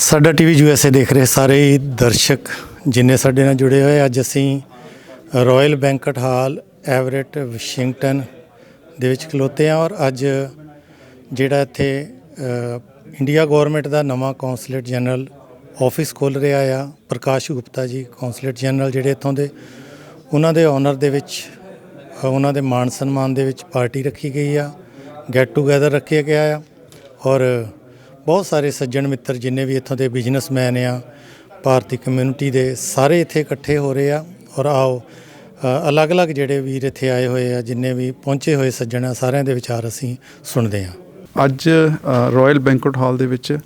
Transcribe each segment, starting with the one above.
ਸਾਡਾ TV USA ਦੇਖ ਰਹੇ ਸਾਰੇ ਹੀ ਦਰਸ਼ਕ ਜਿੰਨੇ ਸਾਡੇ ਨਾਲ ਜੁੜੇ ਹੋਏ, ਅੱਜ ਅਸੀਂ ਰਾਇਲ ਬੈਂਕਟ ਹਾਲ ਐਵਰੇਟ ਵਾਸ਼ਿੰਗਟਨ ਦੇ ਵਿੱਚ ਖਲੋਤੇ ਹਾਂ। ਔਰ ਅੱਜ ਜਿਹੜਾ ਇੱਥੇ ਇੰਡੀਆ ਗੌਰਮੈਂਟ ਦਾ ਨਵਾਂ ਕੌਂਸਲੇਟ ਜਨਰਲ ਆਫਿਸ ਖੁੱਲ੍ਹ ਰਿਹਾ ਆ, ਪ੍ਰਕਾਸ਼ ਗੁਪਤਾ ਜੀ ਕੌਂਸਲੇਟ ਜਨਰਲ ਜਿਹੜੇ ਇੱਥੋਂ ਦੇ, ਉਹਨਾਂ ਦੇ ਔਨਰ ਦੇ ਵਿੱਚ ਉਹਨਾਂ ਦੇ ਮਾਣ ਸਨਮਾਨ ਦੇ ਵਿੱਚ ਪਾਰਟੀ ਰੱਖੀ ਗਈ ਆ, ਗੈਟ ਟੂਗੈਦਰ ਰੱਖਿਆ ਗਿਆ ਆ। ਔਰ ਬਹੁਤ ਸਾਰੇ ਸੱਜਣ ਮਿੱਤਰ ਜਿੰਨੇ ਵੀ ਇੱਥੋਂ ਦੇ ਬਿਜ਼ਨਸਮੈਨ ਆ, ਭਾਰਤੀ ਕਮਿਊਨਿਟੀ ਦੇ ਸਾਰੇ ਇੱਥੇ ਇਕੱਠੇ ਹੋ ਰਹੇ ਆ। ਔਰ ਆਓ ਅਲੱਗ-ਅਲੱਗ ਜਿਹੜੇ ਵੀਰ ਇੱਥੇ ਆਏ ਹੋਏ ਆ, ਜਿੰਨੇ ਵੀ ਪਹੁੰਚੇ ਹੋਏ ਸੱਜਣ ਆ, ਸਾਰਿਆਂ ਦੇ ਵਿਚਾਰ ਅਸੀਂ ਸੁਣਦੇ ਹਾਂ। ਅੱਜ ਰਾਇਲ ਬੈਂਕਟ ਹਾਲ ਦੇ ਵਿੱਚ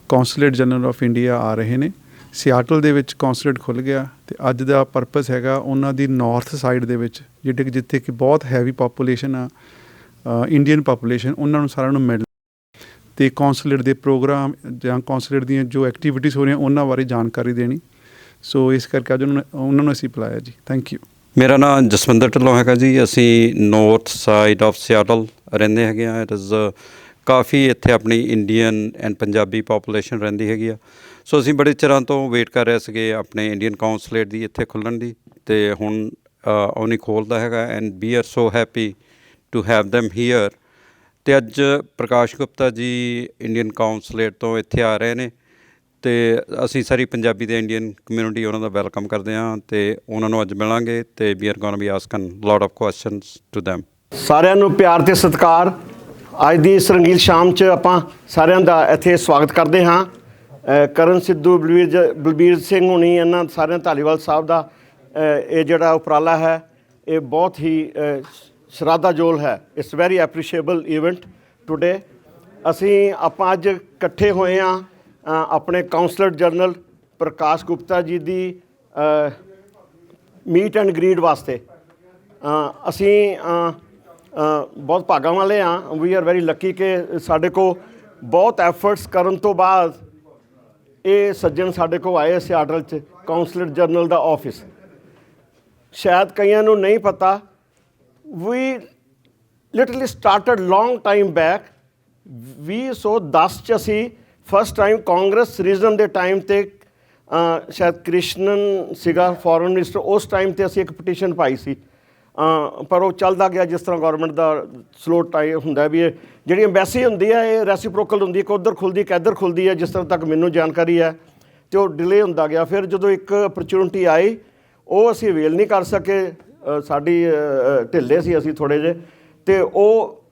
ਕੌਂਸਲੇਟ ਜਨਰਲ ਆਫ ਇੰਡੀਆ ਆ ਰਹੇ ਨੇ। ਸਿਆਟਲ ਦੇ ਵਿੱਚ ਕੌਂਸਲੇਟ ਖੁੱਲ੍ਹ ਗਿਆ ਅਤੇ ਅੱਜ ਦਾ ਪਰਪਸ ਹੈਗਾ ਉਹਨਾਂ ਦੀ ਨੌਰਥ ਸਾਈਡ ਦੇ ਵਿੱਚ ਜਿੱਥੇ ਕਿ ਬਹੁਤ ਹੈਵੀ ਪਾਪੂਲੇਸ਼ਨ ਆ, ਇੰਡੀਅਨ ਪਾਪੂਲੇਸ਼ਨ, ਉਹਨਾਂ ਨੂੰ ਸਾਰਿਆਂ ਨੂੰ ਮਿਲਣਾ ਅਤੇ ਕੌਂਸਲੇਟ ਦੇ ਪ੍ਰੋਗਰਾਮ ਜਾਂ ਕੌਂਸਲੇਟ ਦੀਆਂ ਜੋ ਐਕਟੀਵਿਟੀਜ਼ ਹੋ ਰਹੀਆਂ ਉਹਨਾਂ ਬਾਰੇ ਜਾਣਕਾਰੀ ਦੇਣੀ। ਸੋ ਇਸ ਕਰਕੇ ਅੱਜ ਉਹਨਾਂ ਨੂੰ ਅਸੀਂ ਬੁਲਾਇਆ ਜੀ। Thank you. ਮੇਰਾ ਨਾਮ ਜਸਵਿੰਦਰ ਢਿੱਲੋਂ ਹੈਗਾ ਜੀ। ਅਸੀਂ ਨੌਰਥ ਸਾਈਡ ਆਫ ਸਿਆਟਲ ਰਹਿੰਦੇ ਹੈਗੇ ਹਾਂ। ਇਟ ਇਜ਼ ਕਾਫੀ ਇੱਥੇ ਆਪਣੀ ਇੰਡੀਅਨ ਐਂਡ ਪੰਜਾਬੀ ਪਾਪੂਲੇਸ਼ਨ ਰਹਿੰਦੀ ਹੈਗੀ ਆ। ਸੋ ਅਸੀਂ ਬੜੇ ਚਿਰਾਂ ਤੋਂ ਵੇਟ ਕਰ ਰਹੇ ਸੀਗੇ ਆਪਣੇ ਇੰਡੀਅਨ ਕੌਂਸਲੇਟ ਦੀ ਇੱਥੇ ਖੁੱਲ੍ਹਣ ਦੀ, ਅਤੇ ਹੁਣ ਉਹ ਨਹੀਂ ਖੋਲ੍ਹਦਾ ਹੈਗਾ। And we are so happy to have them here. ਅਤੇ ਅੱਜ ਪ੍ਰਕਾਸ਼ ਗੁਪਤਾ ਜੀ ਇੰਡੀਅਨ ਕੌਂਸਲੇਟ ਤੋਂ ਇੱਥੇ ਆ ਰਹੇ ਨੇ, ਅਤੇ ਅਸੀਂ ਸਾਰੀ ਪੰਜਾਬੀ ਅਤੇ ਇੰਡੀਅਨ ਕਮਿਊਨਿਟੀ ਉਹਨਾਂ ਦਾ ਵੈਲਕਮ ਕਰਦੇ ਹਾਂ ਅਤੇ ਉਹਨਾਂ ਨੂੰ ਅੱਜ ਮਿਲਾਂਗੇ ਅਤੇ we are going be asking lot of questions to them. ਸਾਰਿਆਂ ਨੂੰ ਪਿਆਰ ਅਤੇ ਸਤਿਕਾਰ। ਅੱਜ ਦੀ ਇਸ ਰੰਗੀਲ ਸ਼ਾਮ 'ਚ ਆਪਾਂ ਸਾਰਿਆਂ ਦਾ ਇੱਥੇ ਸਵਾਗਤ ਕਰਦੇ ਹਾਂ। ਕਰਨ ਸਿੱਧੂ, ਬਲਬੀਰ ਸਿੰਘ ਹੁਣੀ, ਇਹਨਾਂ ਸਾਰਿਆਂ ਧਾਲੀਵਾਲ ਸਾਹਿਬ ਦਾ ਇਹ ਜਿਹੜਾ ਉਪਰਾਲਾ ਹੈ ਇਹ ਬਹੁਤ ਹੀ ਸ਼ਲਾਘਾਯੋਗ ਹੈ। It's very appreciable event today. ਆਪਾਂ ਅੱਜ ਇਕੱਠੇ ਹੋਏ ਹਾਂ ਆਪਣੇ councillor general Prakash Gupta ji the meat and ਗਰੀਟ ਵਾਸਤੇ। ਅਸੀਂ ਬਹੁਤ ਭਾਗਾਂ ਵਾਲੇ ਹਾਂ। ਵੀ ਆਰ ਵੈਰੀ ਲੱਕੀ ਕਿ ਸਾਡੇ ਕੋਲ ਬਹੁਤ ਐਫਰਟਸ ਕਰਨ ਤੋਂ ਬਾਅਦ ਇਹ ਸੱਜਣ ਸਾਡੇ ਕੋਲ ਆਏ ਸਿਆਟਲ 'ਚ ਕਾਉਂਸਲਰ ਜਨਰਲ ਦਾ ਆਫਿਸ। ਸ਼ਾਇਦ ਕਈਆਂ ਨੂੰ ਨਹੀਂ ਪਤਾ, we literally started long time back. 2010 'ਚ ਅਸੀਂ ਫਸਟ ਟਾਈਮ ਕਾਂਗਰਸ ਰੀਜਨ ਦੇ ਟਾਈਮ 'ਤੇ ਸ਼ਾਇਦ ਕ੍ਰਿਸ਼ਨਨ ਸੀਗਾ ਫੋਰਨ ਮਿਨਿਸਟਰ, ਉਸ ਟਾਈਮ 'ਤੇ ਅਸੀਂ ਇੱਕ ਪਟੀਸ਼ਨ ਪਾਈ ਸੀ, ਪਰ ਉਹ ਚੱਲਦਾ ਗਿਆ। ਜਿਸ ਤਰ੍ਹਾਂ ਗੌਰਮੈਂਟ ਦਾ ਸਲੋ ਟਾਈਮ ਹੁੰਦਾ ਵੀ ਇਹ ਜਿਹੜੀ ਅੰਬੈਸੀ ਹੁੰਦੀ ਹੈ ਇਹ ਰੈਸੀਪ੍ਰੋਕਲ ਹੁੰਦੀ, ਇੱਕ ਉੱਧਰ ਖੁੱਲ੍ਹਦੀ ਇੱਕ ਇੱਧਰ ਖੁੱਲ੍ਹਦੀ ਹੈ, ਜਿਸ ਤਰ੍ਹਾਂ ਤੱਕ ਮੈਨੂੰ ਜਾਣਕਾਰੀ ਹੈ, ਅਤੇ ਉਹ ਡਿਲੇ ਹੁੰਦਾ ਗਿਆ। ਫਿਰ ਜਦੋਂ ਇੱਕ ਅਪਰਚੁਨਿਟੀ ਆਈ ਉਹ ਅਸੀਂ ਅਵੇਲ ਨਹੀਂ ਕਰ ਸਕੇ, ਸਾਡੀ ਢਿੱਲੇ ਸੀ ਅਸੀਂ ਥੋੜ੍ਹੇ ਜਿਹੇ, ਅਤੇ ਉਹ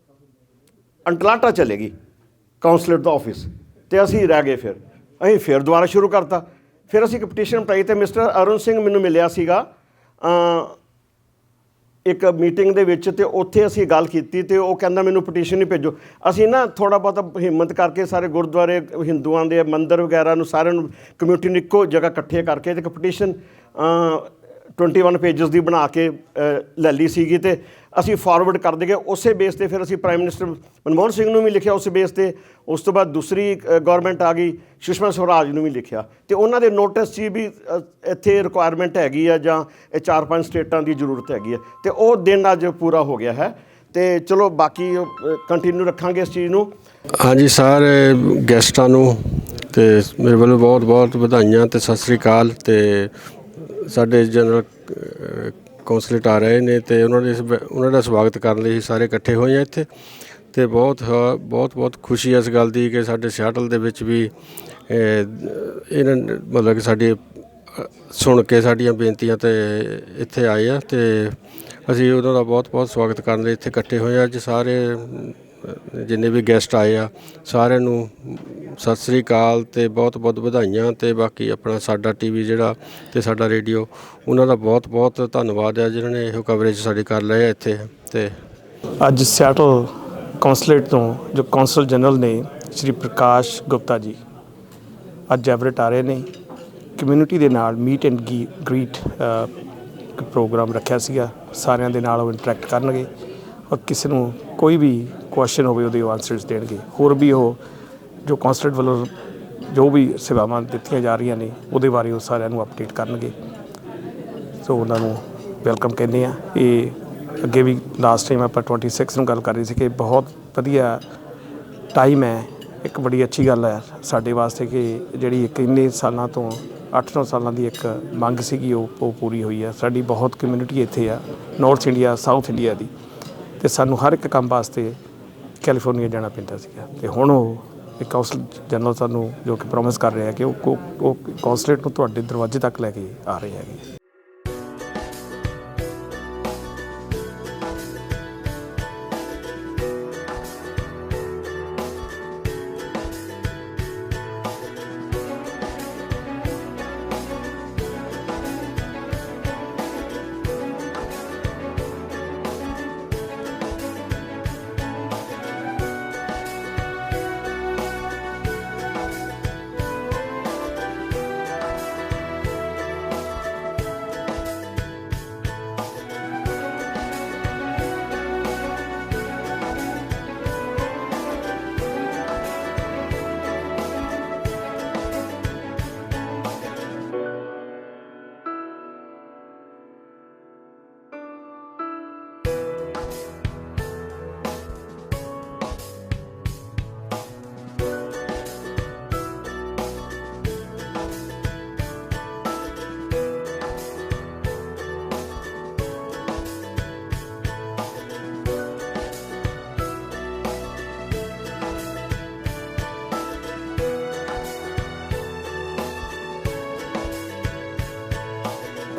ਅਟਲਾਂਟਾ ਚਲੇ ਗਈ ਕਾਉਂਸਲੇਟ ਦਾ ਆਫਿਸ, ਅਤੇ ਅਸੀਂ ਰਹਿ ਗਏ। ਫਿਰ ਅਸੀਂ ਫਿਰ ਦੁਬਾਰਾ ਸ਼ੁਰੂ ਕਰਤਾ। ਫਿਰ ਅਸੀਂ ਇੱਕ ਪਟੀਸ਼ਨ ਪਾਈ ਅਤੇ ਮਿਸਟਰ ਅਰੁਣ ਸਿੰਘ ਮੈਨੂੰ ਮਿਲਿਆ ਸੀਗਾ ਇੱਕ ਮੀਟਿੰਗ ਦੇ ਵਿੱਚ, ਅਤੇ ਉੱਥੇ ਅਸੀਂ ਗੱਲ ਕੀਤੀ ਅਤੇ ਉਹ ਕਹਿੰਦਾ ਮੈਨੂੰ ਪਟੀਸ਼ਨ ਹੀ ਭੇਜੋ। ਅਸੀਂ ਨਾ ਥੋੜ੍ਹਾ ਬਹੁਤਾ ਹਿੰਮਤ ਕਰਕੇ ਸਾਰੇ ਗੁਰਦੁਆਰੇ, ਹਿੰਦੂਆਂ ਦੇ ਮੰਦਿਰ ਵਗੈਰਾ ਨੂੰ, ਸਾਰਿਆਂ ਨੂੰ, ਕਮਿਊਨਿਟੀ ਨੂੰ ਇੱਕੋ ਜਗ੍ਹਾ ਇਕੱਠੇ ਕਰਕੇ ਇੱਕ ਪਟੀਸ਼ਨ 21 ਪੇਜਸ ਦੀ ਬਣਾ ਕੇ ਲੈ ਲਈ ਸੀਗੀ, ਅਤੇ ਅਸੀਂ ਫਾਰਵਰਡ ਕਰਦੇ ਗਏ। ਉਸੇ ਬੇਸ 'ਤੇ ਫਿਰ ਅਸੀਂ ਪ੍ਰਾਈਮ ਮਿਨਿਸਟਰ ਮਨਮੋਹਨ ਸਿੰਘ ਨੂੰ ਵੀ ਲਿਖਿਆ ਉਸ ਬੇਸ 'ਤੇ। ਉਸ ਤੋਂ ਬਾਅਦ ਦੂਸਰੀ ਗੌਰਮੈਂਟ ਆ ਗਈ, ਸੁਸ਼ਮਾ ਸਵਰਾਜ ਨੂੰ ਵੀ ਲਿਖਿਆ, ਅਤੇ ਉਹਨਾਂ ਦੇ ਨੋਟਿਸ 'ਚ ਵੀ ਇੱਥੇ ਰਿਕੁਆਇਰਮੈਂਟ ਹੈਗੀ ਆ ਜਾਂ ਇਹ 4-5 ਸਟੇਟਾਂ ਦੀ ਜ਼ਰੂਰਤ ਹੈਗੀ ਹੈ, ਅਤੇ ਉਹ ਦਿਨ ਅੱਜ ਪੂਰਾ ਹੋ ਗਿਆ ਹੈ। ਅਤੇ ਚਲੋ ਬਾਕੀ ਕੰਟੀਨਿਊ ਰੱਖਾਂਗੇ ਇਸ ਚੀਜ਼ ਨੂੰ। ਹਾਂਜੀ, ਸਾਰੇ ਗੈਸਟਾਂ ਨੂੰ ਅਤੇ ਮੇਰੇ ਵੱਲੋਂ ਬਹੁਤ ਬਹੁਤ ਵਧਾਈਆਂ ਅਤੇ ਸਤਿ ਸ਼੍ਰੀ ਅਕਾਲ। ਅਤੇ ਸਾਡੇ ਜਨਰਲ ਕੌਂਸਲੇਟ ਆ ਰਹੇ ਨੇ ਅਤੇ ਉਹਨਾਂ ਦਾ ਸਵਾਗਤ ਕਰਨ ਲਈ ਸਾਰੇ ਇਕੱਠੇ ਹੋਏ ਹਾਂ ਇੱਥੇ। ਅਤੇ ਬਹੁਤ ਖੁਸ਼ੀ ਇਸ ਗੱਲ ਦੀ ਕਿ ਸਾਡੇ ਸਿਆਟਲ ਦੇ ਵਿੱਚ ਵੀ ਇਹਨਾਂ ਮਤਲਬ ਕਿ ਸਾਡੀ ਸੁਣ ਕੇ ਸਾਡੀਆਂ ਬੇਨਤੀਆਂ 'ਤੇ ਇੱਥੇ ਆਏ ਆ, ਅਤੇ ਅਸੀਂ ਉਹਨਾਂ ਦਾ ਬਹੁਤ ਸਵਾਗਤ ਕਰਨ ਲਈ ਇੱਥੇ ਇਕੱਠੇ ਹੋਏ ਹਾਂ। ਅੱਜ ਸਾਰੇ ਜਿੰਨੇ ਵੀ ਗੈਸਟ ਆਏ ਆ ਸਾਰਿਆਂ ਨੂੰ ਸਤਿ ਸ਼੍ਰੀ ਅਕਾਲ ਅਤੇ ਬਹੁਤ ਵਧਾਈਆਂ। ਅਤੇ ਬਾਕੀ ਆਪਣਾ ਸਾਡਾ TV ਜਿਹੜਾ ਅਤੇ ਸਾਡਾ ਰੇਡੀਓ, ਉਹਨਾਂ ਦਾ ਬਹੁਤ ਧੰਨਵਾਦ ਹੈ ਜਿਹਨਾਂ ਨੇ ਇਹੋ ਕਵਰੇਜ ਸਾਡੀ ਕਰ ਲਏ ਆ ਇੱਥੇ। ਅਤੇ ਅੱਜ ਸਿਆਟਲ ਕੌਂਸਲੇਟ ਤੋਂ ਜੋ ਕੌਂਸਲ ਜਨਰਲ ਨੇ ਸ਼੍ਰੀ ਪ੍ਰਕਾਸ਼ ਗੁਪਤਾ ਜੀ ਅੱਜ ਐਵਰੇਟ ਆ ਰਹੇ ਨੇ। ਕਮਿਊਨਿਟੀ ਦੇ ਨਾਲ ਮੀਟ ਐਂਡ ਗਰੀਟ ਪ੍ਰੋਗਰਾਮ ਰੱਖਿਆ ਸੀਗਾ, ਸਾਰਿਆਂ ਦੇ ਨਾਲ ਉਹ ਇੰਟਰੈਕਟ ਕਰਨਗੇ ਔਰ ਕਿਸੇ ਨੂੰ ਕੋਈ ਵੀ ਕੁਐਸਚਨ ਹੋਵੇ ਉਹਦੇ ਆਨਸਰਸ ਦੇਣਗੇ। ਹੋਰ ਵੀ ਉਹ ਜੋ ਕੌਂਸਲੇਟ ਵੱਲੋਂ ਜੋ ਵੀ ਸੇਵਾਵਾਂ ਦਿੱਤੀਆਂ ਜਾ ਰਹੀਆਂ ਨੇ ਉਹਦੇ ਬਾਰੇ ਉਹ ਸਾਰਿਆਂ ਨੂੰ ਅਪਡੇਟ ਕਰਨਗੇ। ਸੋ ਉਹਨਾਂ ਨੂੰ ਵੈਲਕਮ ਕਹਿੰਦੇ ਹਾਂ। ਇਹ ਅੱਗੇ ਵੀ ਲਾਸਟ ਟਾਈਮ ਆਪਾਂ 26 ਨੂੰ ਗੱਲ ਕਰ ਰਹੇ ਸੀ ਕਿ ਬਹੁਤ ਵਧੀਆ ਟਾਈਮ ਹੈ ਇੱਕ ਬੜੀ ਅੱਛੀ ਗੱਲ ਹੈ ਸਾਡੇ ਵਾਸਤੇ ਕਿ ਜਿਹੜੀ ਇੱਕ ਇੰਨੇ ਸਾਲਾਂ ਤੋਂ 8-9 ਸਾਲਾਂ ਦੀ ਇੱਕ ਮੰਗ ਸੀਗੀ ਉਹ ਪੂਰੀ ਹੋਈ ਹੈ। ਸਾਡੀ ਬਹੁਤ ਕਮਿਊਨਿਟੀ ਇੱਥੇ ਆ, ਨਾਰਥ ਇੰਡੀਆ, ਸਾਊਥ ਇੰਡੀਆ ਦੀ, ਅਤੇ ਸਾਨੂੰ ਹਰ ਇੱਕ ਕੰਮ ਵਾਸਤੇ ਕੈਲੀਫੋਰਨੀਆ ਜਾਣਾ ਪੈਂਦਾ ਸੀਗਾ। ਅਤੇ ਹੁਣ ਉਹ ਇੱਕ ਕੌਂਸਲ ਜਨਰਲ ਸਾਨੂੰ ਜੋ ਕਿ ਪ੍ਰੋਮਿਸ ਕਰ ਰਿਹਾ ਕਿ ਉਹ ਕੌਂਸਲੇਟ ਨੂੰ ਤੁਹਾਡੇ ਦਰਵਾਜ਼ੇ ਤੱਕ ਲੈ ਕੇ ਆ ਰਹੇ ਹੈਗੇ।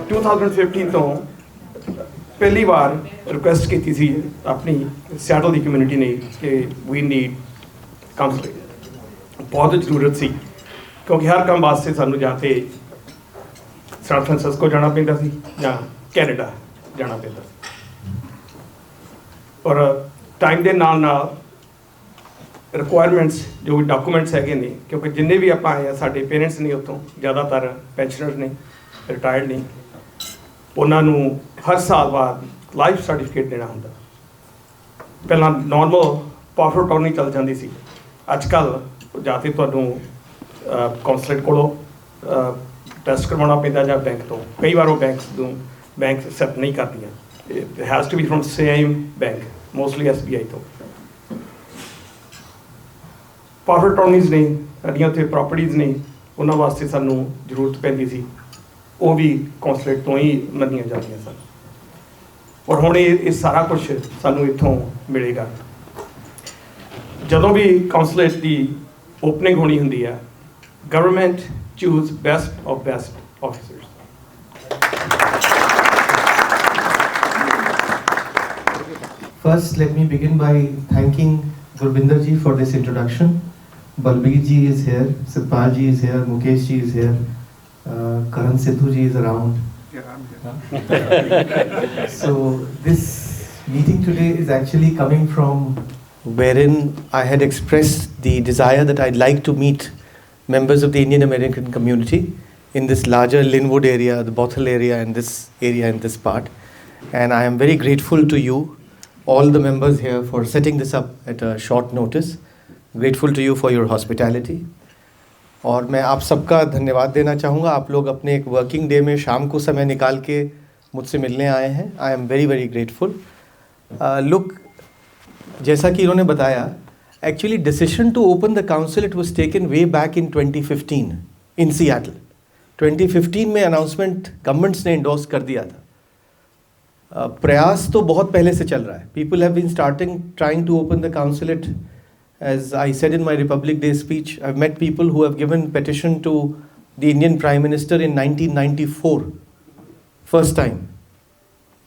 टू 2015 ਤੋਂ ਪਹਿਲੀ ਵਾਰ ਰਿਕੁਐਸਟ ਕੀਤੀ ਸੀ ਆਪਣੀ ਸਿਆਟਲ ਦੀ ਕਮਿਊਨਿਟੀ ਨੇ ਕਿ ਵੀ ਨੀਡ ਕਾਉਂਸਲਿੰਗ। ਬਹੁਤ ਜ਼ਰੂਰਤ ਸੀ ਕਿਉਂਕਿ ਹਰ ਕੰਮ ਵਾਸਤੇ ਸਾਨੂੰ ਜਾਂ ਤੇ ਸੈਨ ਫਰਾਂਸਿਸਕੋ ਜਾਣਾ ਪੈਂਦਾ ਸੀ ਜਾਂ ਕੈਨੇਡਾ ਜਾਣਾ ਪੈਂਦਾ ਸੀ। ਔਰ ਟਾਈਮ ਦੇ ਨਾਲ ਨਾਲ ਰਿਕੁਆਇਰਮੈਂਟਸ ਜੋ ਡਾਕੂਮੈਂਟਸ ਹੈਗੇ ਨੇ, ਕਿਉਂਕਿ ਜਿੰਨੇ ਵੀ ਆਪਾਂ ਆਏ ਆ ਸਾਡੇ ਪੇਰੈਂਟਸ ਨੇ ਉੱਥੋਂ, ਜ਼ਿਆਦਾਤਰ ਪੈਨਸ਼ਨਰ ਨੇ, ਰਿਟਾਇਰਡ ਨੇ, ਉਹਨਾਂ ਨੂੰ ਹਰ ਸਾਲ ਬਾਅਦ ਲਾਈਫ ਸਰਟੀਫਿਕੇਟ ਦੇਣਾ ਹੁੰਦਾ। ਪਹਿਲਾਂ ਨਾਰਮਲ ਪਾਵਰ ਅਟਾਰਨੀ ਚੱਲ ਜਾਂਦੀ ਸੀ, ਅੱਜ ਕੱਲ੍ਹ ਜਾਂ ਤਾਂ ਤੁਹਾਨੂੰ ਕੌਂਸਲੇਟ ਕੋਲੋਂ ਟੈਸਟ ਕਰਵਾਉਣਾ ਪੈਂਦਾ ਜਾਂ ਬੈਂਕ ਤੋਂ। ਕਈ ਵਾਰ ਉਹ ਬੈਂਕ ਐਕਸੈਪਟ ਨਹੀਂ ਕਰਦੀਆਂ। It has to be from same bank, mostly SBI ਤੋਂ। ਪਾਵਰ ਅਟਾਰਨੀਜ਼ ਨੇ, ਸਾਡੀਆਂ ਉੱਥੇ ਪ੍ਰੋਪਰਟੀਜ਼ ਨੇ, ਉਹਨਾਂ ਵਾਸਤੇ ਸਾਨੂੰ ਜ਼ਰੂਰਤ ਪੈਂਦੀ ਸੀ, ਉਹ ਵੀ ਕੌਂਸਲੇਟ ਤੋਂ ਹੀ ਮੰਨੀਆਂ ਜਾਂਦੀਆਂ ਸਨ। ਔਰ ਹੁਣ ਇਹ ਸਾਰਾ ਕੁਝ ਸਾਨੂੰ ਇੱਥੋਂ ਮਿਲੇਗਾ। ਜਦੋਂ ਵੀ ਕੌਂਸਲੇਟ ਦੀ ਓਪਨਿੰਗ ਹੋਣੀ ਹੁੰਦੀ ਹੈ, government choose best of best officers. First, let me begin by thanking Gurbinder ji for this introduction. Balbir ji is here, Satpal ji is here, Mukesh ji is here, Karan Sidhu ji is around. Yeah, I'm here. So this meeting today is actually coming from wherein I had expressed the desire that I'd like to meet members of the Indian American community in this larger Linwood area, the Bothell area, and this area in this part. And I am very grateful to you, all the members here, for setting this up at a short notice. Grateful to you for your hospitality. और मैं आप सबका धन्यवाद देना चाहूँगा। आप लोग अपने एक वर्किंग डे में शाम को समय निकाल के मुझसे मिलने आए हैं। I am very very grateful. Look, जैसा कि इन्होंने बताया, actually decision to open the council it was taken way back in 2015 in Seattle. 2015 में अनाउंसमेंट गवर्नमेंट्स ने इंडोर्स कर दिया था। प्रयास तो बहुत पहले से चल रहा है। People have been trying to open the council. As I said in my Republic Day speech, I've met people who have given petition to the Indian Prime Minister in 1994, first time,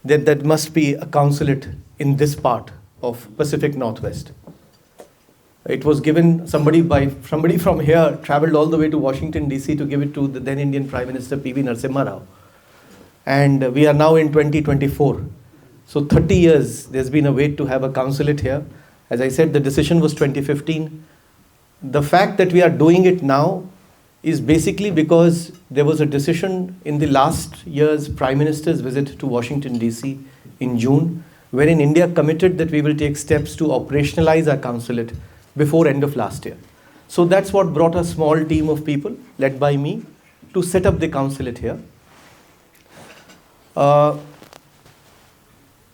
that there must be a consulate in this part of Pacific Northwest. It was given, somebody from here traveled all the way to Washington DC to give it to the then Indian Prime Minister P.V. Narasimha Rao. And we are now in 2024. So 30 years there's been a wait to have a consulate here. As I said, the decision was 2015. The fact that we are doing it now is basically because there was a decision in the last year's Prime Minister's visit to Washington DC in June, wherein India committed that we will take steps to operationalize our consulate before end of last year. So that's what brought a small team of people led by me to set up the consulate here.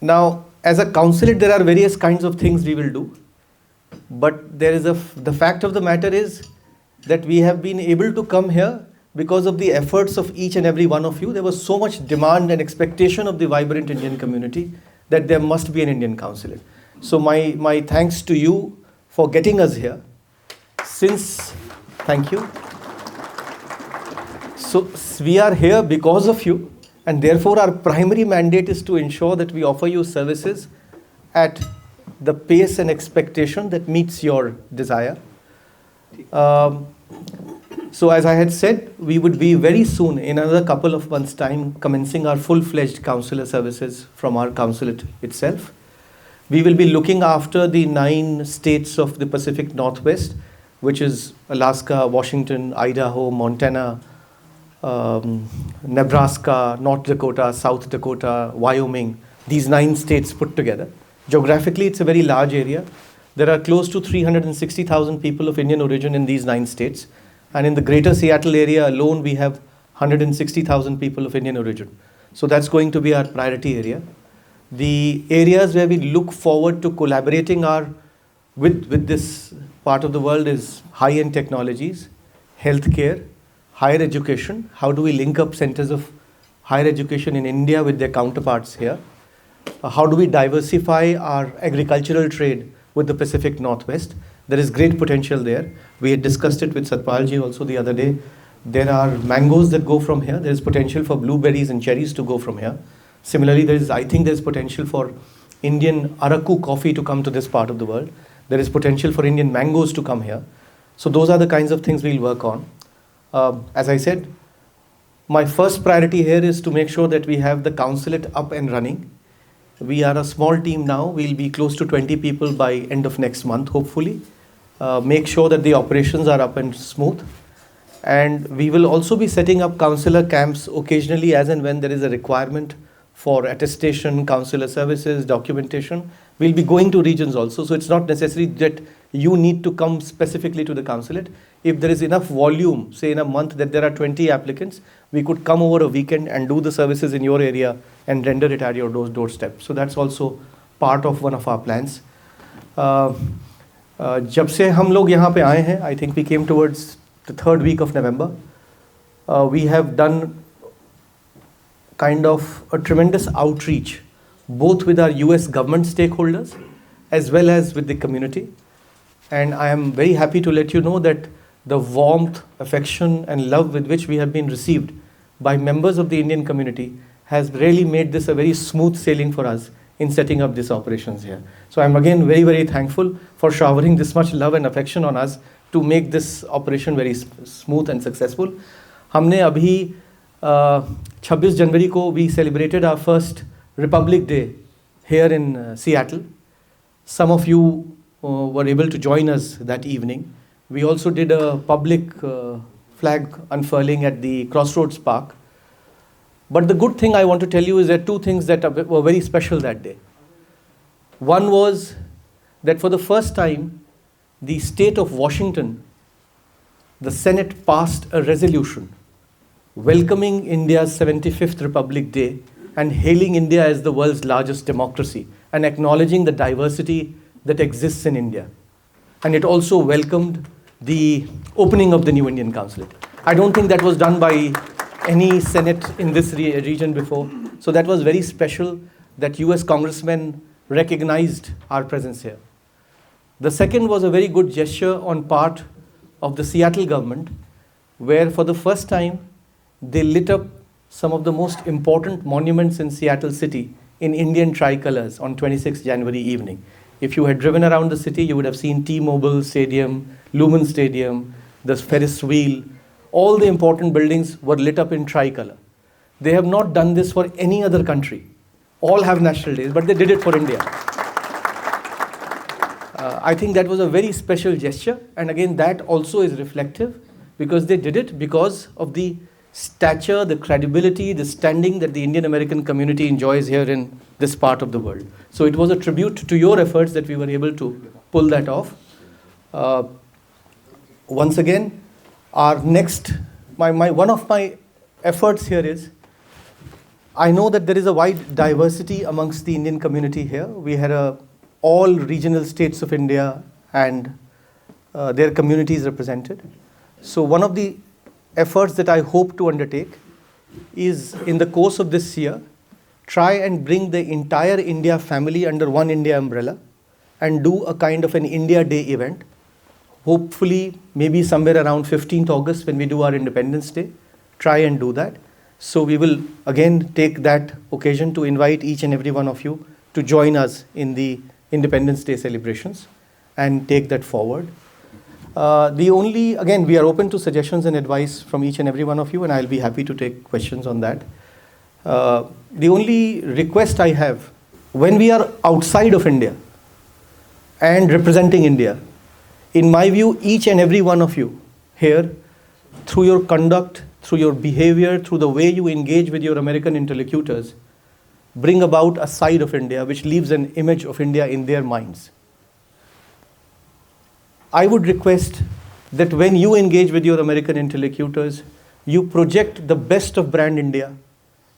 Now, as a consulate, there are various kinds of things we will do. But the fact of the matter is that we have been able to come here because of the efforts of each and every one of you. There was so much demand and expectation of the vibrant Indian community that there must be an Indian consulate. So my thanks to you for getting us here. Thank you. So we are here because of you, and therefore our primary mandate is to ensure that we offer you services at the pace and expectation that meets your desire. So as I had said, we would be very soon, in another couple of months' time, commencing our full-fledged consular services from our consulate itself. We will be looking after the 9 states of the Pacific Northwest, which is Alaska, Washington, Idaho, Montana, Nebraska, North Dakota, South Dakota, Wyoming, these 9 states put together. Geographically, it's a very large area. There are close to 360,000 people of Indian origin in these 9 states. And in the greater Seattle area alone, we have 160,000 people of Indian origin. So that's going to be our priority area. The areas where we look forward to collaborating with this part of the world is high-end technologies, healthcare, higher education. How do we link up centers of higher education in India with their counterparts here? How do we diversify our agricultural trade with the Pacific Northwest? There is great potential there. We had discussed it with Satpalji also the other day. There are mangoes that go from here. There is potential for blueberries and cherries to go from here. Similarly, I think there is potential for Indian Araku coffee to come to this part of the world. There is potential for Indian mangoes to come here. So those are the kinds of things we'll work on. As I said, my first priority here is to make sure that we have the consulate up and running. We are a small team now. We'll be close to 20 people by end of next month, hopefully. Make sure that the operations are up and smooth. And we will also be setting up consular camps occasionally as and when there is a requirement for attestation, consular services, documentation. We'll be going to regions also. So it's not necessary that you need to come specifically to the consulate. If there is enough volume, say in a month that there are 20 applicants, we could come over a weekend and do the services in your area and render it at your doorstep. So that's also part of one of our plans. जब से हम लोग यहाँ पे आए हैं, I think we came towards the 3rd week of November. We have done kind of a tremendous outreach, both with our US government stakeholders as well as with the community. And I am very happy to let you know that the warmth, affection and love with which we have been received by members of the Indian community has really made this a very smooth sailing for us in setting up these operations here. So I'm again very, very thankful for showering this much love and affection on us to make this operation very smooth and successful. हमने अभी 26 जनवरी को we celebrated our first Republic Day here in Seattle. Some of you were able to join us that evening. We also did a public flag unfurling at the Crossroads Park. But the good thing I want to tell you is there are 2 things that were very special that day. One was that for the first time, the state of Washington, the Senate passed a resolution welcoming India's 75th Republic Day and hailing India as the world's largest democracy and acknowledging the diversity that exists in India. And it also welcomed the opening of the new Indian consulate. I don't think that was done by any Senate in this region before. So that was very special that US congressmen recognized our presence here. The second was a very good gesture on part of the Seattle government, where for the first time they lit up some of the most important monuments in Seattle city in Indian tricolors on 26 January evening. If you had driven around the city, you would have seen T-Mobile Stadium, Lumen Stadium, the Ferris wheel. All the important buildings were lit up in tricolor. They have not done this for any other country. All have national days, but they did it for India. I think that was a very special gesture. And again, that also is reflective because they did it because of the stature, the credibility, the standing that the Indian American community enjoys here in this part of the world. So it was a tribute to your efforts that we were able to pull that off. Once again, our next, one of my efforts here is, I know that there is a wide diversity amongst the Indian community here. We had all regional states of India and their communities represented. So one of the efforts that I hope to undertake is, in the course of this year, try and bring the entire India family under one India umbrella and do a kind of an India Day event. Hopefully, maybe somewhere around 15th August when we do our Independence Day, try and do that. So we will again take that occasion to invite each and every one of you to join us in the Independence Day celebrations and take that forward. Again, we are open to suggestions and advice from each and every one of you, and I'll be happy to take questions on that. The only request I have, when we are outside of India and representing India, in my view, each and every one of you here, through your conduct, through your behavior, through the way you engage with your American interlocutors, bring about a side of India which leaves an image of India in their minds. I would request that when you engage with your American interlocutors, you project the best of brand India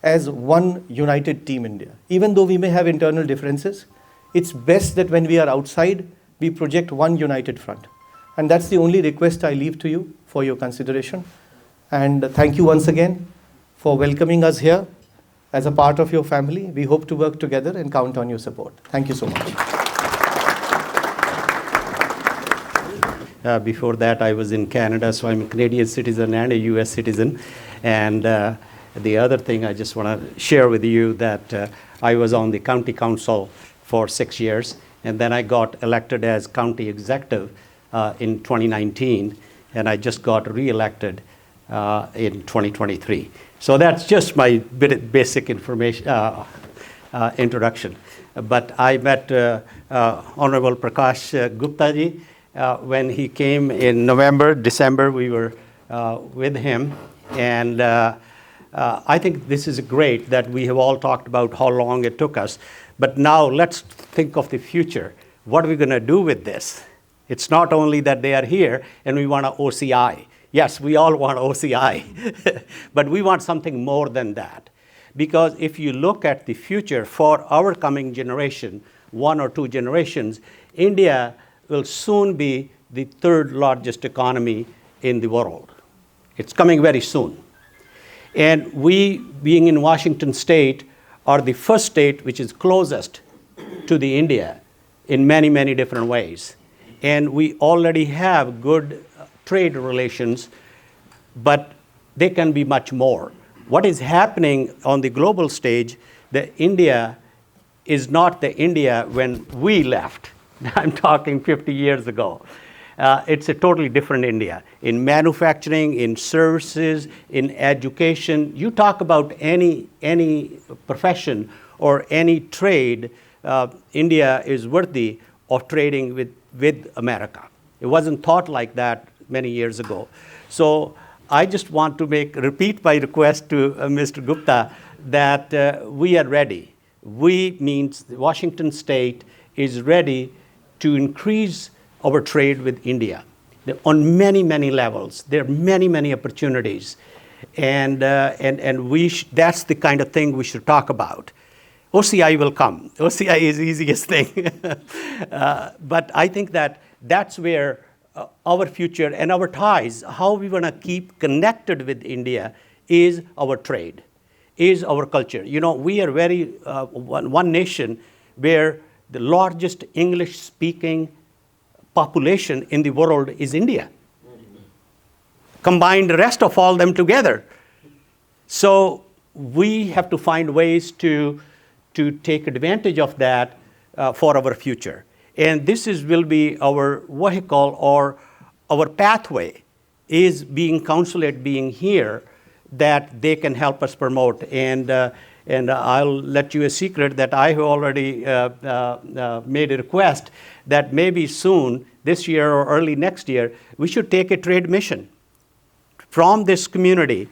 as one united team India. Even though we may have internal differences, it's best that when we are outside, we project one united front. And that's the only request I leave to you for your consideration. And thank you once again for welcoming us here as a part of your family. We hope to work together and count on your support. Thank you so much. Before that, I was in Canada, so I'm a Canadian citizen and a US citizen. And the other thing I just want to share with you that I was on the county council for 6 years, and then I got elected as county executive in 2019, and I just got re-elected in 2023. So that's just my basic information introduction. But I met Honorable Prakash Gupta ji when he came in December, we were with him. And I think this is great that we have all talked about how long it took us. But now let's think of the future. What are we going to do with this? It's not only that they are here and we want an OCI. Yes, we all want OCI, but we want something more than that. Because if you look at the future for our coming generation, 1 or 2 generations, India will soon be the 3rd largest economy in the world. It's coming very soon. And we, being in Washington State, are the first state which is closest to the India in many, many different ways. And we already have good trade relations, but they can be much more. What is happening on the global stage, that India is not the India when we left. I'm talking 50 years ago. It's a totally different India in manufacturing, in services, in education. You talk about any profession or any trade, India is worthy of trading with America. It wasn't thought like that many years ago. So I just want to repeat my request to Mr. Gupta that we are ready. We means Washington State is ready to increase our trade with India on many, many levels. There are many, many opportunities. And that's the kind of thing we should talk about. OCI will come. OCI is the easiest thing. But I think that's where our future and our ties, how we want to keep connected with India, is our trade, is our culture. You know, we are very one nation where the largest English-speaking population in the world is India. Combine the rest of all them together. So we have to find ways to take advantage of that for our future. And this will be our vehicle or our pathway, is being consulate, being here, that they can help us promote. And I'll let you a secret that I have already made a request that maybe soon, this year or early next year, we should take a trade mission from this community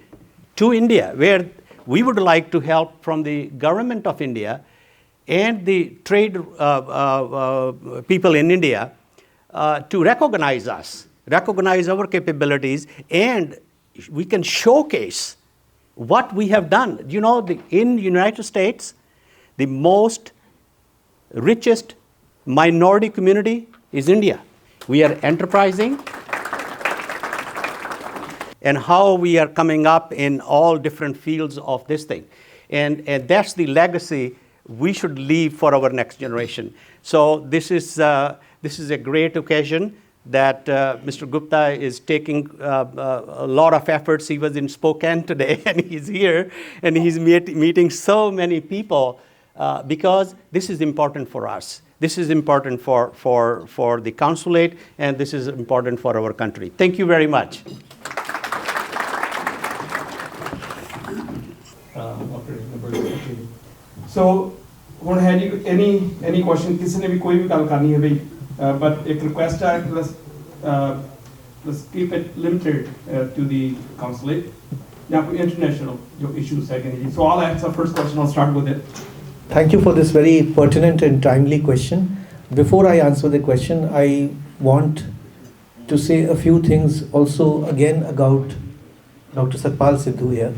to India, where we would like to help from the government of India and the trade people in India to recognize us, recognize our capabilities, and we can showcase what we have done. You know, in the United States, the most richest minority community is India. we are enterprising, and how we are coming up in all different fields of this thing. And that's the legacy we should leave for our next generation. So this is a great occasion that Mr. Gupta is taking a lot of efforts. He was in Spokane today, and he's here, and he's meeting so many people because this is important for us. This is important for the consulate, and this is important for our country. Thank you very much. So, ਹੁਣ ਹੈ ਜੀ any question ਕਿਸੇ ਨੇ ਵੀ ਕੋਈ ਵੀ ਗੱਲ ਕਰਨੀ ਹੈ ਬਈ but ਇੱਕ request ਹੈ let's keep it limited to the consulate ਜਾਂ ਕੋਈ international ਜੋ issues ਹੈਗੇ ਨੇ ਜੀ. So I'll ask the first question. I'll start with it. Thank you for this very pertinent and timely question. Before I answer the question, I want to say a few things also again about Dr. Satpal Sidhu here.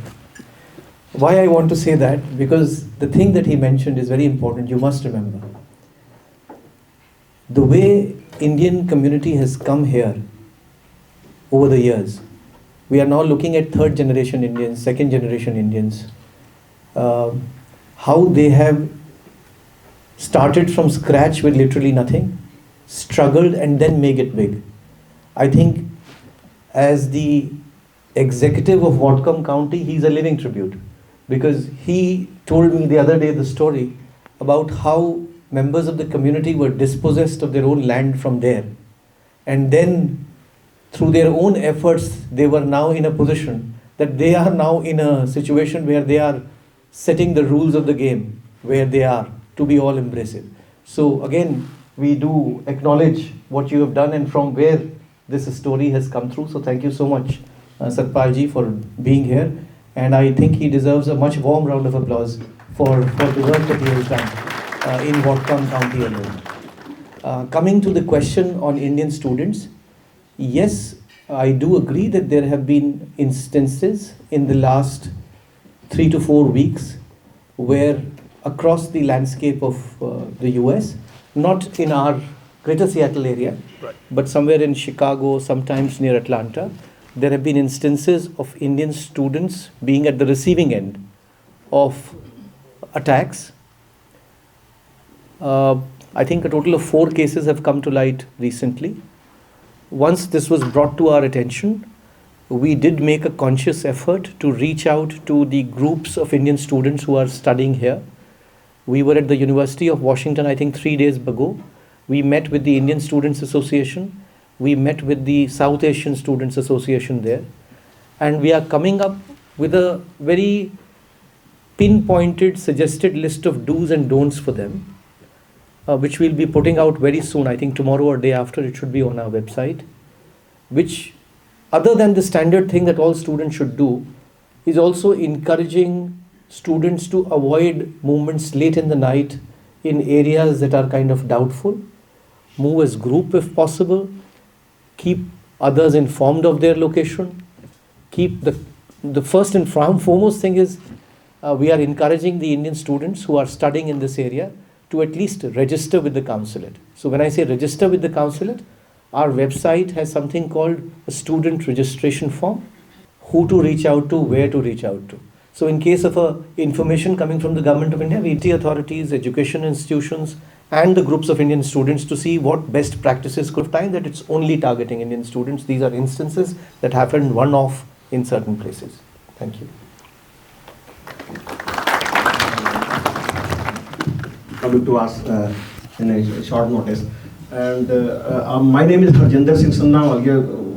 Why I want to say that? Because the thing that he mentioned is very important. You must remember. The way Indian community has come here over the years, we are now looking at third generation Indians, second generation Indians, how they have started from scratch with literally nothing, struggled and then make it big. I think as the executive of Whatcom County, he's a living tribute. Because he told me the other day the story about how members of the community were dispossessed of their own land from there. And then through their own efforts, they were now in a position that they are now in a situation where they are setting the rules of the game, where they are to be all embracive. So again, we do acknowledge what you have done and from where this story has come through. So thank you so much, Satpal ji, for being here. And I think he deserves a much warm round of applause for the work that he has done in Whatcom County alone. Coming to the question on Indian students, yes, I do agree that there have been instances in the last 3 to 4 weeks where across the landscape of the US, not in our greater Seattle area, but somewhere in Chicago, sometimes near Atlanta, there have been instances of Indian students being at the receiving end of attacks. I think a total of 4 cases have come to light recently. Once this was brought to our attention, we did make a conscious effort to reach out to the groups of Indian students who are studying here. We were at the University of Washington, I think 3 days ago. We met with the Indian Students Association. We met with the South Asian Students Association there, and we are coming up with a very pinpointed, suggested list of do's and don'ts for them, which we'll be putting out very soon. I think tomorrow or day after it should be on our website, which, other than the standard thing that all students should do, is also encouraging students to avoid movements late in the night in areas that are kind of doubtful, move as group if possible, keep others informed of their location, keep the first and foremost thing is we are encouraging the Indian students who are studying in this area to at least register with the consulate. So when I say register with the consulate, our website has something called a student registration form, who to reach out to, where to reach out to. So in case of information coming from the government of India, we need the authorities, education institutions, and the groups of Indian students to see what best practices could find that it's only targeting Indian students. These are instances that happen one-off in certain places. Thank you. Coming to us in a short notice. And my name is Harjinder Singh Sannawal.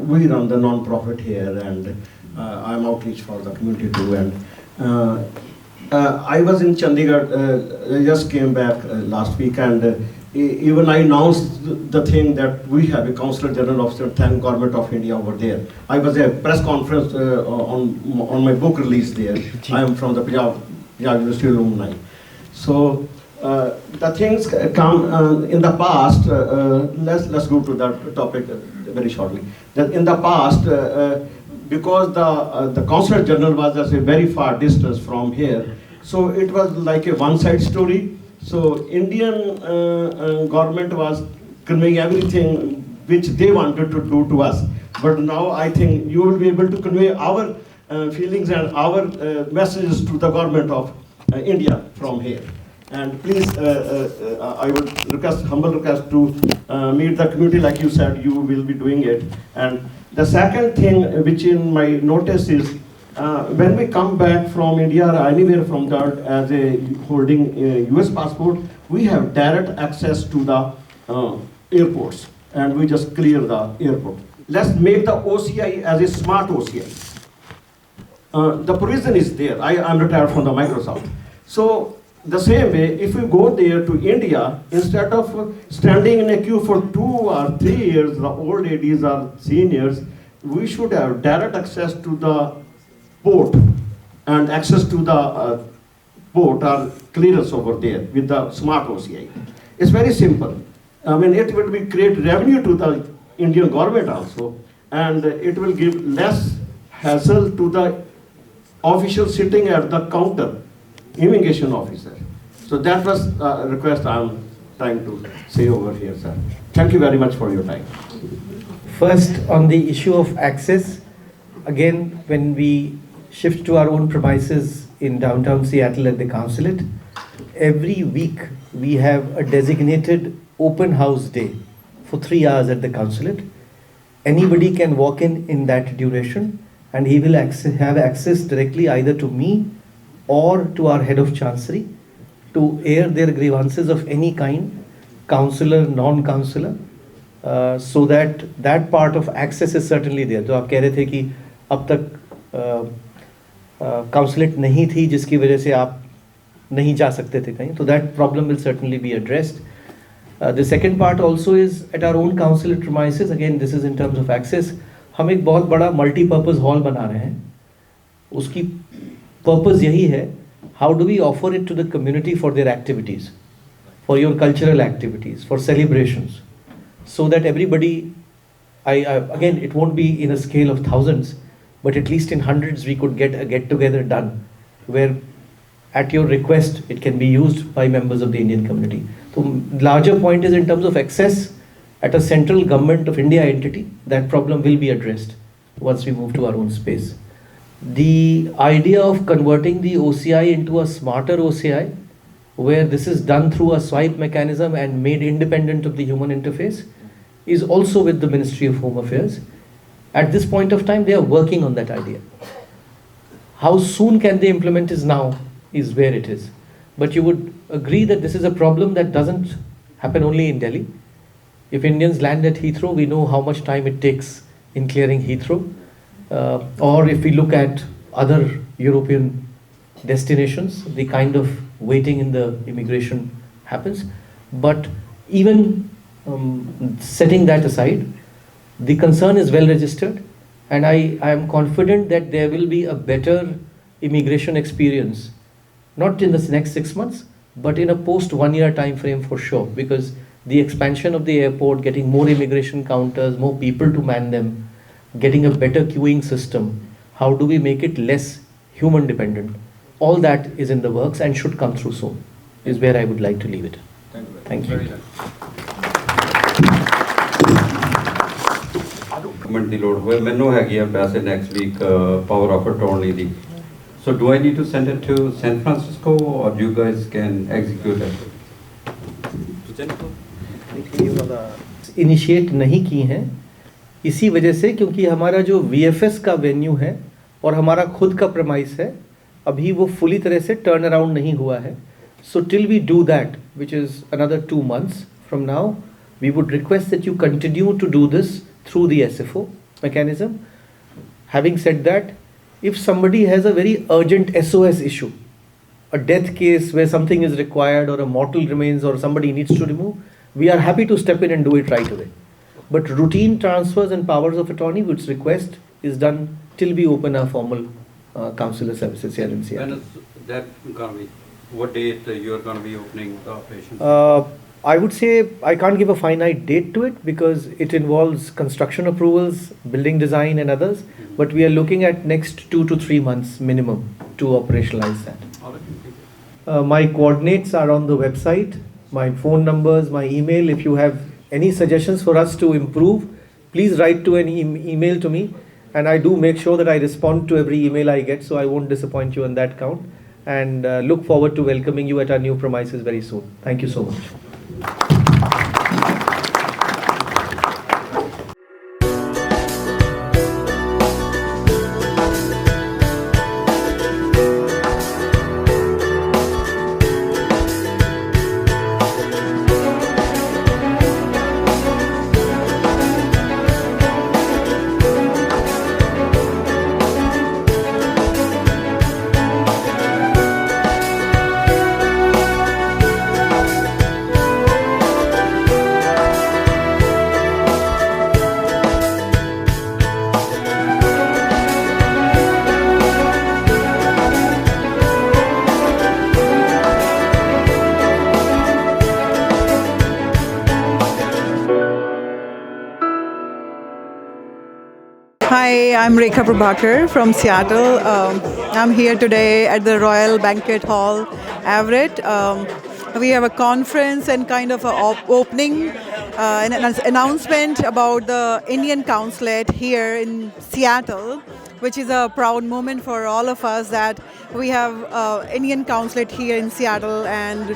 We run the non-profit here, and I'm outreach for the community too. And I was in Chandigarh, I just came back last week, and even I announced the thing that we have a Consular General Officer, thank Government of India over there. I was at a press conference on my book release there. I am from the Punjab University alumni. So the things come in the past, let's go to that topic very shortly. That in the past, because the Consulate General was at a very far distance from here, so it was like a one-side story. So Indian government was conveying everything which they wanted to do to us. But now I think you will be able to convey our feelings and our messages to the government of India from here. And please, I would request, humble request to meet the community like you said, you will be doing it. And the second thing which in my notice is, when we come back from India or anywhere from that as a holding a US passport, we have direct access to the airports and we just clear the airport. Let's make the OCI as a smart OCI. The provision is there. I'm retired from the Microsoft. So the same way, if we go there to India, instead of standing in a queue for 2 or 3 years, the old ladies or seniors, we should have direct access to the port and access to the port or clearance over there with the smart OCI. It's very simple. I mean, it will be create revenue to the Indian government also, and it will give less hassle to the official sitting at the counter, immigration officer. So that was a request I'm trying to say over here, sir. Thank you very much for your time. First, on the issue of access, again, when we shift to our own premises in downtown Seattle at the consulate, every week we have a designated open house day for 3 hours at the consulate. Anybody can walk in that duration, and he will have access directly either to me or to our head of chancery to air their grievances of any kind, councillor, non-councillor, so that part of access is certainly there. जो आप कह रहे थे कि अब तक consulate नहीं थी जिसकी वजह से आप नहीं जा सकते थे कहीं, so that problem will certainly be addressed. The second part also is at our own consulate premises. Again, this is in terms of access. हम एक बहुत बड़ा multi-purpose hall बना रहे हैं. उसकी purpose यही है, how do we offer it to the community for their activities, for your cultural activities, for celebrations, so that everybody, again, it won't be in a scale of thousands, but at least in hundreds we could get a get-together done, where at your request it can be used by members of the Indian community. So larger point is in terms of access at a central government of India entity, that problem will be addressed once we move to our own space. The idea of converting the OCI into a smarter OCI, where this is done through a swipe mechanism and made independent of the human interface, is also with the Ministry of Home Affairs. At this point of time, they are working on that idea. How soon can they implement is now, is where it is. But you would agree that this is a problem that doesn't happen only in Delhi. If Indians land at Heathrow, we know how much time it takes in clearing Heathrow. Or if we look at other European destinations, the kind of waiting in the immigration happens. But even setting that aside, the concern is well registered, and I am confident that there will be a better immigration experience, not in the next 6 months, but in a post 1 year time frame for sure, because the expansion of the airport, getting more immigration counters, more people to man them, getting a better queuing system, how do we make it less human dependent? All that is in the works and should come through soon, is where I would like to leave it. Thank you. Government ਦੀ ਲੋੜ ਹੋਵੇ ਮੈਨੂੰ ਹੈਗੀ ਆ ਪੈਸੇ next week power of attorney the. So do I need to send it to San Francisco or you guys can execute it? Initiate नहीं की हैं इसी वजह से, क्योंकि हमारा जो VFS का वेन्यू है और हमारा खुद का प्रमाइस है, अभी वो फुली तरह से टर्न अराउंड नहीं हुआ है. So till we do that, which is another 2 months from now, we would request that you continue to do this through the SFO mechanism. Having said that, if somebody has a very urgent SOS issue, a death case where something is required or a mortal remains or somebody needs to remove, we are happy to step in and do it right away. But routine transfers and powers of attorney, which request is done till we open our formal consular services here in Seattle. When is that going to be? What date you are going to be opening the operation? I would say I can't give a finite date to it because it involves construction approvals, building design and others, but we are looking at next 2 to 3 months minimum to operationalize that. My coordinates are on the website, my phone numbers, my email. If you have any suggestions for us to improve, please write to an email to me, and I do make sure that I respond to every email I get, so I won't disappoint you on that count, and look forward to welcoming you at our new premises very soon. Thank you so much. Hi, I'm Rekha Prabhakar from Seattle. I'm here today at the Royal Banquet Hall, Everett. We have a conference and kind of an opening, an announcement about the Indian Consulate here in Seattle, which is a proud moment for all of us that we have Indian Consulate here in Seattle, and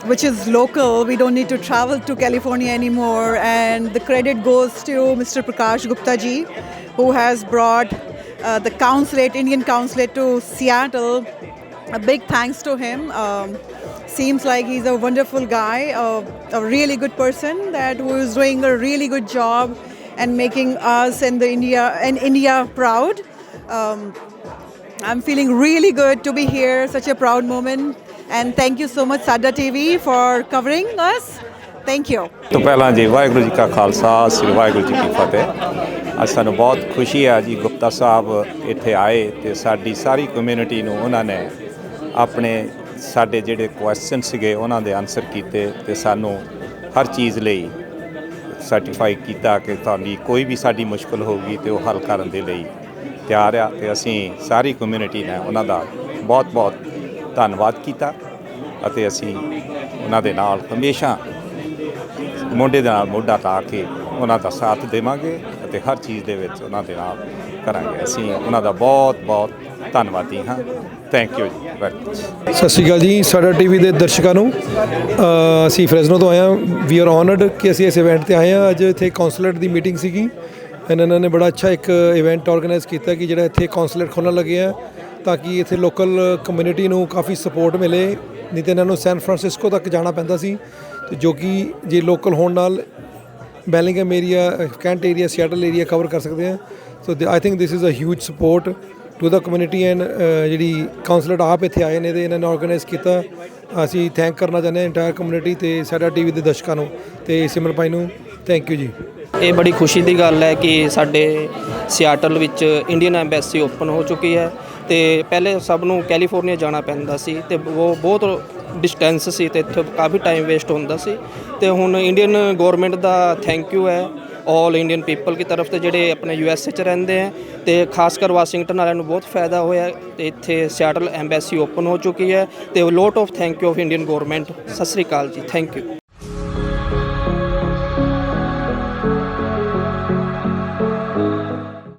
which is local. We don't need to travel to California anymore, and the credit goes to Mr. Prakash Gupta ji, who has brought the consulate, Indian consulate, to Seattle. A big thanks to him. Seems like he's a wonderful guy, a really good person who is doing a really good job and making us and India proud. I'm feeling really good to be here, such a proud moment. And thank you so much, Sadda-TV, for covering us. Thank you. तो पहला जी वाहिगुरू जी का खालसा श्री वाहिगुरू जी की फतेह। ਅੱਜ ਸਾਨੂੰ ਬਹੁਤ ਖੁਸ਼ੀ ਹੈ ਜੀ ਗੁਪਤਾ ਸਾਹਿਬ ਇੱਥੇ ਆਏ ਤੇ ਸਾਡੀ ਸਾਰੀ ਕਮਿਊਨਿਟੀ ਨੂੰ ਉਹਨਾਂ ਨੇ ਆਪਣੇ ਸਾਡੇ ਜਿਹੜੇ ਕੁਐਸਚਨ ਸੀਗੇ ਉਹਨਾਂ ਦੇ ਆਨਸਰ ਕੀਤੇ ਤੇ ਸਾਨੂੰ ਹਰ ਚੀਜ਼ ਲਈ ਸਰਟੀਫਾਈ ਕੀਤਾ ਕਿ ਤੁਹਾਡੀ ਕੋਈ ਵੀ ਸਾਡੀ ਮੁਸ਼ਕਲ ਹੋਊਗੀ ਤੇ ਉਹ ਹੱਲ ਕਰਨ ਦੇ ਲਈ ਤਿਆਰ ਆ ਤੇ ਅਸੀਂ ਸਾਰੀ ਕਮਿਊਨਿਟੀ ਨੇ ਉਹਨਾਂ ਦਾ ਬਹੁਤ ਬਹੁਤ ਧੰਨਵਾਦ ਕੀਤਾ ਅਤੇ ਅਸੀਂ ਉਹਨਾਂ ਦੇ ਨਾਲ ਹਮੇਸ਼ਾ ਮੋਢੇ ਦੇ ਨਾਲ ਮੋਢਾ ਲਾ ਕੇ ਉਹਨਾਂ ਦਾ ਸਾਥ ਦੇਵਾਂਗੇ ਅਤੇ ਹਰ ਚੀਜ਼ ਦੇ ਵਿੱਚ ਉਹਨਾਂ ਦੇ ਨਾਲ ਕਰਾਂਗੇ। ਅਸੀਂ ਉਹਨਾਂ ਦਾ ਬਹੁਤ ਬਹੁਤ ਧੰਨਵਾਦੀ ਹਾਂ। ਥੈਂਕ ਯੂ ਜੀ ਵੈਰੀ ਮਚ। ਸਤਿ ਸ਼੍ਰੀ ਅਕਾਲ ਜੀ ਸਾਡਾ ਟੀਵੀ ਦੇ ਦਰਸ਼ਕਾਂ ਨੂੰ। ਅਸੀਂ ਫਰੈਜ਼ਨੋ ਤੋਂ ਆਏ ਹਾਂ। ਵੀ ਆਰ ਆਨਰਡ ਕਿ ਅਸੀਂ ਇਸ ਇਵੈਂਟ 'ਤੇ ਆਏ ਹਾਂ। ਅੱਜ ਇੱਥੇ ਕੌਂਸਲੇਟ ਦੀ ਮੀਟਿੰਗ ਸੀਗੀ। ਇਹਨਾਂ ਨੇ ਬੜਾ ਅੱਛਾ ਇੱਕ ਇਵੈਂਟ ਆਰਗੇਨਾਈਜ਼ ਕੀਤਾ ਕਿ ਜਿਹੜਾ ਇੱਥੇ ਕੌਂਸਲੇਟ ਖੋਲ੍ਹਣ ਲੱਗੇ ਆ ਤਾਂ ਕਿ ਇੱਥੇ ਲੋਕਲ ਕਮਿਊਨਿਟੀ ਨੂੰ ਕਾਫੀ ਸਪੋਰਟ ਮਿਲੇ। ਨਹੀਂ ਤਾਂ ਇਹਨਾਂ ਨੂੰ ਸੈਨ ਫਰਾਂਸਿਸਕੋ ਤੱਕ ਜਾਣਾ ਪੈਂਦਾ ਸੀ, ਤੇ ਜੋ ਕਿ ਜੇ ਲੋਕਲ ਹੋਣ ਨਾਲ Bellingham area, Kent area, Seattle area cover ਕਰ ਸਕਦੇ ਹਾਂ। So I think this is a huge support to the community. And ਜਿਹੜੀ ਕਾਉਂਸਲਰ ਆਪ ਇੱਥੇ ਆਏ ਨੇ ਤੇ ਇਹਨਾਂ ਨੇ ਆਰਗੇਨਾਈਜ਼ ਕੀਤਾ। ਅਸੀਂ ਥੈਂਕ ਕਰਨਾ ਚਾਹੁੰਦੇ ਹਾਂ ਇੰਟਾਇਰ ਕਮਿਊਨਿਟੀ ਤੇ ਸਾਡਾ ਟੀਵੀ ਦੇ ਦਰਸ਼ਕਾਂ ਨੂੰ ਤੇ ਸਿਮਰਨ ਭਾਈ ਨੂੰ। ਥੈਂਕ ਯੂ ਜੀ। ਇਹ ਬੜੀ ਖੁਸ਼ੀ ਦੀ ਗੱਲ ਹੈ ਕਿ ਸਾਡੇ ਸਿਆਟਲ ਵਿੱਚ ਇੰਡੀਅਨ ਐਮਬੈਸੀ ਓਪਨ ਹੋ ਚੁੱਕੀ ਹੈ। ਤੇ ਪਹਿਲੇ ਸਭ ਨੂੰ ਕੈਲੀਫੋਰਨੀਆ ਜਾਣਾ ਪੈਂਦਾ ਸੀ ਤੇ ਉਹ ਬਹੁਤ ਡਿਸਟੈਂਸ ਸੀ ਤੇ ਇੱਥੇ ਕਾਫੀ ਟਾਈਮ ਵੇਸਟ ਹੁੰਦਾ ਸੀ। ਤੇ ਹੁਣ Indian government the thank you ਹੈ ਆਲ ਇੰਡੀਅਨ ਪੀਪਲ की तरफ ਤੇ ਜਿਹੜੇ ਆਪਣੇ USA 'ਚ ਰਹਿੰਦੇ ਹੈ ਤੇ ਖਾਸ ਕਰ ਵਾਸ਼ਿੰਗਟਨ ਵਾਲਿਆਂ ਨੂੰ ਬਹੁਤ ਫਾਇਦਾ ਹੋਇਆ ਤੇ ਇੱਥੇ ਸਿਆਟਲ ਐਮਬੈਸੀ ਓਪਨ ਹੋ ਚੁੱਕੀ ਹੈ ਤੇ lot of thank you of Indian government. ਸਤਿ ਸ਼੍ਰੀ ਅਕਾਲ ਜੀ। Thank you.